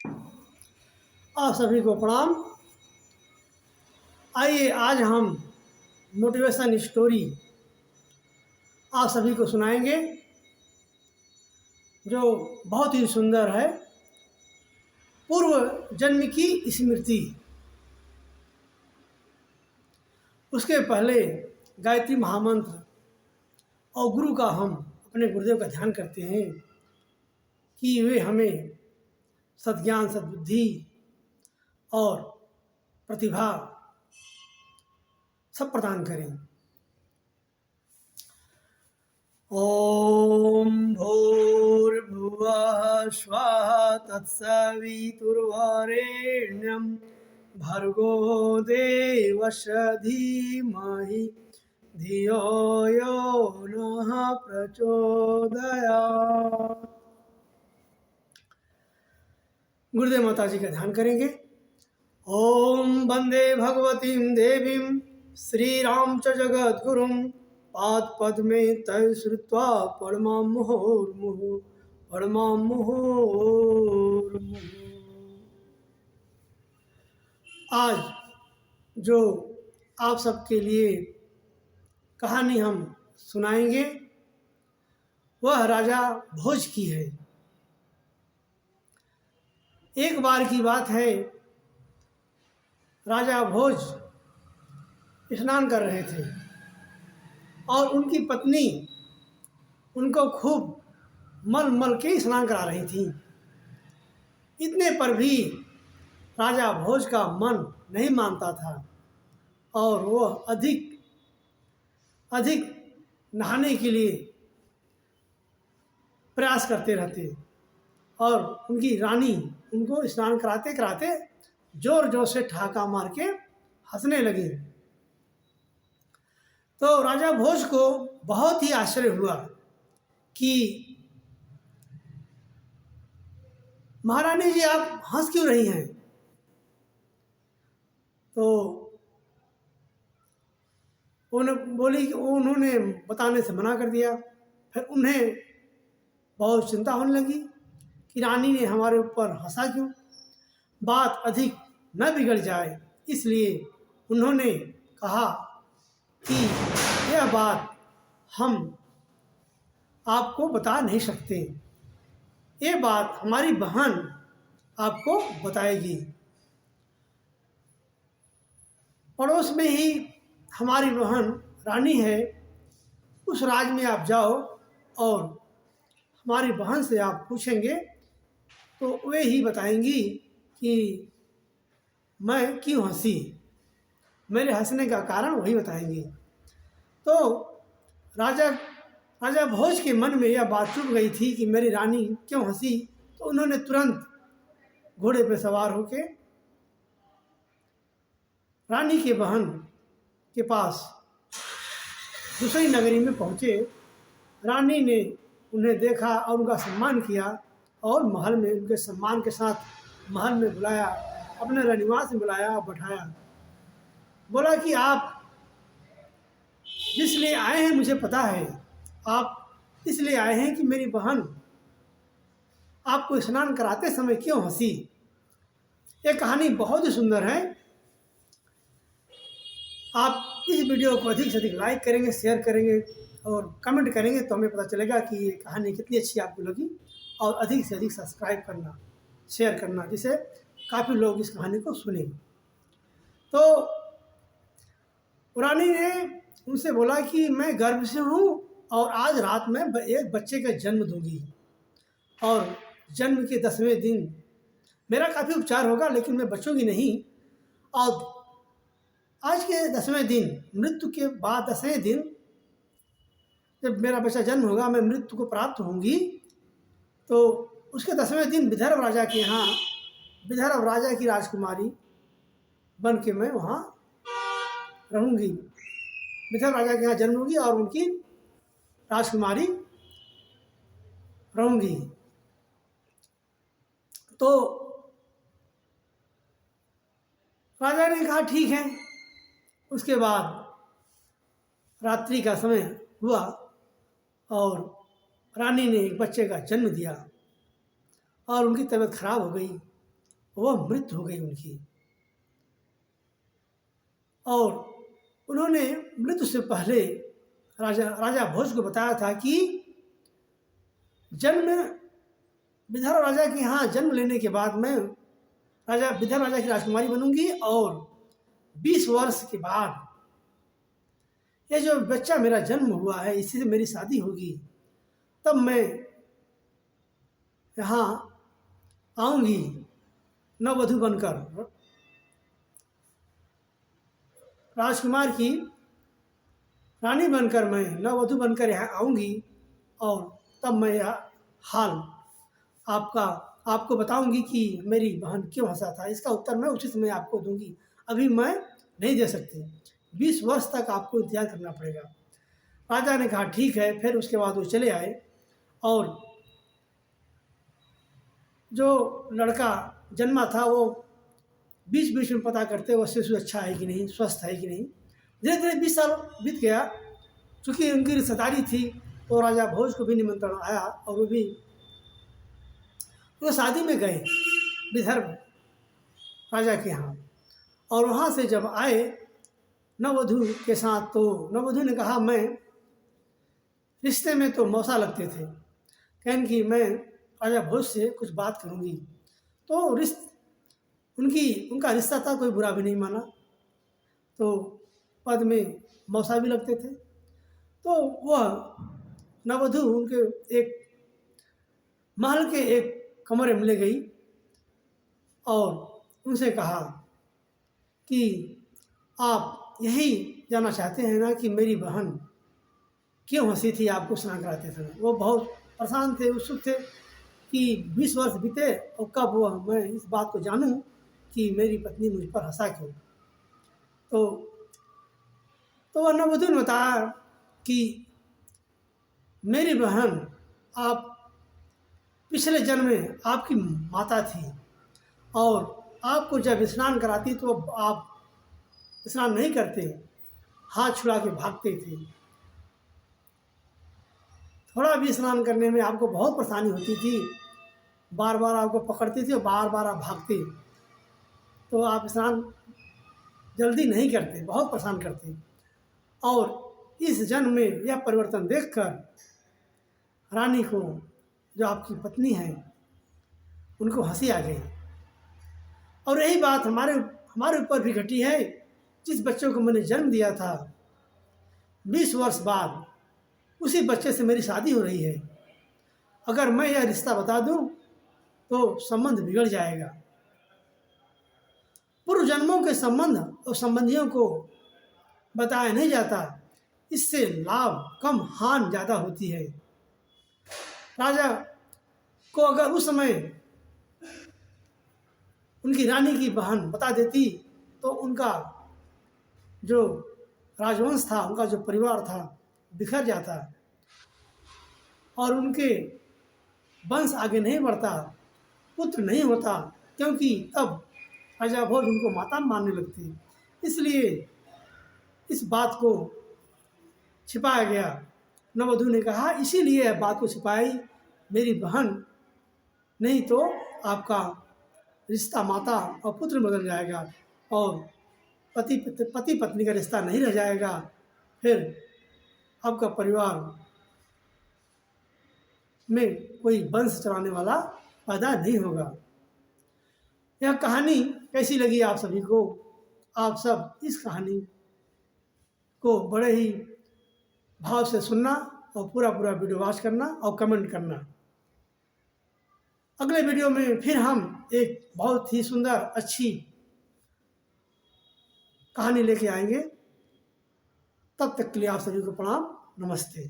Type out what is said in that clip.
आप सभी को प्रणाम। आइए आज हम मोटिवेशन स्टोरी आप सभी को सुनाएंगे जो बहुत ही सुंदर है। पूर्व जन्म की स्मृति। उसके पहले गायत्री महामंत्र और गुरु का हम अपने गुरुदेव का ध्यान करते हैं कि वे हमें सद्ज्ञान सद्बुद्धि और प्रतिभा सब प्रदान करें। ॐ भूर्भुवः स्वः तत्सवितुर्वरेण्यं भर्गो देवस्य धीमहि धियो यो नः प्रचोदयात्। गुरुदेव माता जी का ध्यान करेंगे। ओम वंदे भगवतीं देवीं श्रीराम च जगद्गुरुं पाद पद्मे तय श्रुत्वा परमां मुहुर्मुहुः परमां मुहुर्मुहुः। आज जो आप सबके लिए कहानी हम सुनाएंगे वह राजा भोज की है। एक बार की बात है, राजा भोज स्नान कर रहे थे और उनकी पत्नी उनको खूब मल मल के स्नान करा रही थी। इतने पर भी राजा भोज का मन नहीं मानता था और वह अधिक अधिक नहाने के लिए प्रयास करते रहते और उनकी रानी उनको स्नान कराते कराते जोर जोर से ठहाका मार के हंसने लगी। तो राजा भोज को बहुत ही आश्चर्य हुआ कि महारानी जी आप हंस क्यों रही हैं। तो उन्होंने बताने से मना कर दिया। फिर उन्हें बहुत चिंता होने लगी कि रानी ने हमारे ऊपर हंसा क्यों, बात अधिक न बिगड़ जाए। इसलिए उन्होंने कहा कि यह बात हम आपको बता नहीं सकते, ये बात हमारी बहन आपको बताएगी। पड़ोस में ही हमारी बहन रानी है, उस राज में आप जाओ और हमारी बहन से आप पूछेंगे तो वे ही बताएंगी कि मैं क्यों हंसी, मेरे हंसने का कारण वही बताएंगे। तो राजा भोज के मन में यह बात चुभ गई थी कि मेरी रानी क्यों हंसी। तो उन्होंने तुरंत घोड़े पर सवार होके रानी के बहन के पास दूसरी नगरी में पहुँचे। रानी ने उन्हें देखा और उनका सम्मान किया और महल में उनके सम्मान के साथ महल में बुलाया, अपने रनिवास में बुलाया और बैठाया। बोला कि आप जिसलिए आए हैं मुझे पता है, आप इसलिए आए हैं कि मेरी बहन आपको स्नान कराते समय क्यों हंसी। ये कहानी बहुत ही सुंदर है। आप इस वीडियो को अधिक से अधिक लाइक करेंगे, शेयर करेंगे और कमेंट करेंगे तो हमें पता चलेगा कि ये कहानी कितनी अच्छी आपको लगी। और अधिक से अधिक सब्सक्राइब करना, शेयर करना, जिससे काफ़ी लोग इस कहानी को सुनेंगे। तो रानी ने उनसे बोला कि मैं गर्भ से हूँ और आज रात में एक बच्चे का जन्म दूंगी और जन्म के 10वें दिन मेरा काफ़ी उपचार होगा, लेकिन मैं बचूंगी नहीं। और आज के 10वें दिन, मृत्यु के बाद 10वें दिन जब मेरा बच्चा जन्म होगा, मैं मृत्यु को प्राप्त होंगी। तो उसके 10वें दिन विदर्भ राजा के यहाँ, विदर्भ राजा की राजकुमारी बन के मैं वहाँ रहूँगी। विदर्भ राजा के यहाँ जन्म होगी और उनकी राजकुमारी रहूँगी। तो राजा ने कहा ठीक है। उसके बाद रात्रि का समय हुआ और रानी ने एक बच्चे का जन्म दिया और उनकी तबीयत खराब हो गई। वह मृत्यु हो गई उनकी। और उन्होंने मृत्यु से पहले राजा भोज को बताया था कि जन्म विदर्भ राजा के यहाँ जन्म लेने के बाद मैं विदर्भ राजा की राजकुमारी बनूंगी, और 20 वर्ष के बाद ये जो बच्चा मेरा जन्म हुआ है इसी से मेरी शादी होगी, तब मैं यहाँ आऊँगी नववधू बनकर, राजकुमार की रानी बनकर मैं नववधू बनकर यहाँ आऊँगी, और तब मैं यह हाल आपको बताऊंगी कि मेरी बहन क्यों हंसा था। इसका उत्तर मैं उचित समय आपको दूंगी, अभी मैं नहीं दे सकती, 20 वर्ष तक आपको इंतजार करना पड़ेगा। राजा ने कहा ठीक है। फिर उसके बाद वो चले आए, और जो लड़का जन्मा था वो बीच बीच में पता करते वो शिशु अच्छा है कि नहीं, स्वस्थ है कि नहीं। धीरे धीरे 20 साल बीत गया। चूँकि उनकी रिश्तेदारी थी तो राजा भोज को भी निमंत्रण आया, और वो भी वो शादी में गए विदर्भ राजा के यहाँ। और वहाँ से जब आए नववधू के साथ, तो नववधू ने कहा मैं रिश्ते में तो मौसा लगते थे, कहन कि मैं राजा भोज से कुछ बात करूँगी। तो उनका रिश्ता था, कोई बुरा भी नहीं माना, तो पद में मौसा भी लगते थे। तो वह नववधू उनके एक महल के एक कमरे में ले गई और उनसे कहा कि आप यही जानना चाहते हैं ना कि मेरी बहन क्यों हंसी थी आपको स्नान कराते थे। वो बहुत परेशान थे, उत्सुक थे कि 20 वर्ष बीते और कब मैं इस बात को जानूं कि मेरी पत्नी मुझ पर हंसा क्यों। तो वह नववधू ने बताया कि मेरी बहन आप पिछले जन्म में आपकी माता थी, और आपको जब स्नान कराती तो आप स्नान नहीं करते, हाथ छुड़ा के भागते थे। थोड़ा भी स्नान करने में आपको बहुत परेशानी होती थी, बार बार आपको पकड़ती थी और बार बार आप भागते, तो आप स्नान जल्दी नहीं करते, बहुत परेशान करते। और इस जन्म में यह परिवर्तन देखकर रानी को, जो आपकी पत्नी है, उनको हंसी आ गई। और यही बात हमारे ऊपर भी घटी है। जिस बच्चे को मैंने जन्म दिया था 20 वर्ष बाद उसी बच्चे से मेरी शादी हो रही है। अगर मैं यह रिश्ता बता दूं तो संबंध बिगड़ जाएगा। पूर्व जन्मों के संबंध और संबंधियों को बताया नहीं जाता, इससे लाभ कम हानि ज़्यादा होती है। राजा को अगर उस समय उनकी रानी की बहन बता देती तो उनका जो राजवंश था, उनका जो परिवार था, बिखर जाता और उनके वंश आगे नहीं बढ़ता, पुत्र नहीं होता, क्योंकि तब राजा भोज उनको माता मानने लगती। इसलिए इस बात को छिपाया गया। नववधू ने कहा इसीलिए बात को छिपाई, मेरी बहन नहीं तो आपका रिश्ता माता और पुत्र बदल जाएगा और पति पत्नी का रिश्ता नहीं रह जाएगा, फिर आपका परिवार में कोई वंश चलाने वाला पैदा नहीं होगा। यह कहानी कैसी लगी आप सभी को? आप सब इस कहानी को बड़े ही भाव से सुनना और पूरा वीडियो वॉच करना और कमेंट करना। अगले वीडियो में फिर हम एक बहुत ही सुंदर अच्छी कहानी लेके आएंगे। तब तक के लिए आप सभी को प्रणाम, नमस्ते।